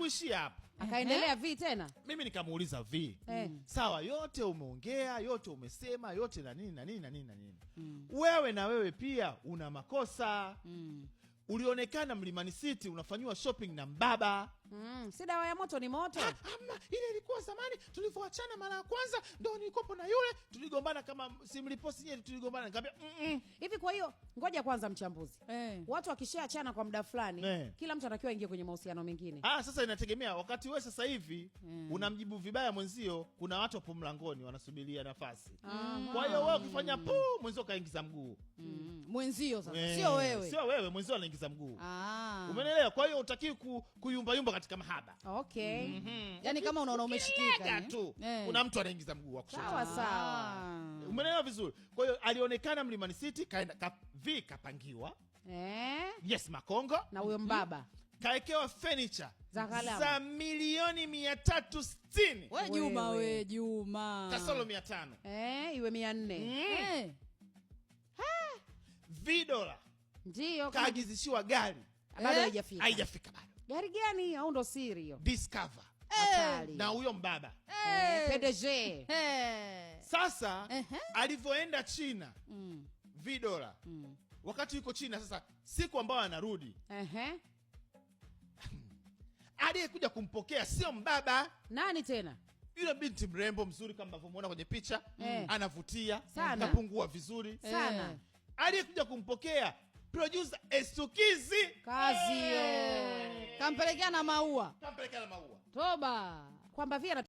Hakuishia hapo. Akaendelea V tena. Mimi nikamuuliza V. Sawa, yote umeongea, yote umesema, yote na nini na nini na nini na nini. Wewe na wewe pia una makosa. Ulionekana Mlimani City unafanywa shopping na mbaba. Si dawa ya moto ni moto. Ama ile ilikuwa zamani tulivyoachana mara ya kwanza ndio nilikopo na yule tuligombana kama simliposi yeye tuligombana nikamwambia hivi. Kwa hiyo ngoja kwanza mchambuzi. Watu wakishaachana kwa muda fulani kila mtu anatakiwa aingie kwenye mahusiano mengine. Sasa inategemea wakati wewe sasa hivi unamjibu vibaya mwenzio, kuna watu hapo mlangoni wanasubiria nafasi. Kwa hiyo wewe ukifanya mwenzio kaingiza mguu. Mwenzio sasa sio wewe. Sio wewe, mwenzio anaingiza mguu. Umeelewa? Kwa hiyo utaki kuyumba yumba katika mahaba. Okay. Yani kama unaona umeshikika tu kuna mtu anaingiza mguu wa kushoto. Sawa sawa. Umeelewa vizuri? Kwa hiyo alionekana Mlimani City kaenda V kapangiwa. Yes, Makongo na huyo mbaba kaekewa furniture za milioni 360. We Juma. Kasoro 500. Iwe 400. $. Ndio kaagizishiwa gari. Bado haijafika. Haijafika bado. Gari gani? Au ndo siri hiyo? Discover. Na huyo mbaba. PDG. Sasa alivyoenda China $. Wakati yuko China sasa, siku ambayo anarudi aliyekuja kumpokea sio mbaba. Nani tena? Yule binti mrembo mzuri kama mnavyomuona kwenye picha. Anavutia sana, kapungua vizuri sana. Aliyekuja kumpokea producer Estukizi. Kazi kampelekea na maua. Kampelekea na maua. Toba kwamba vile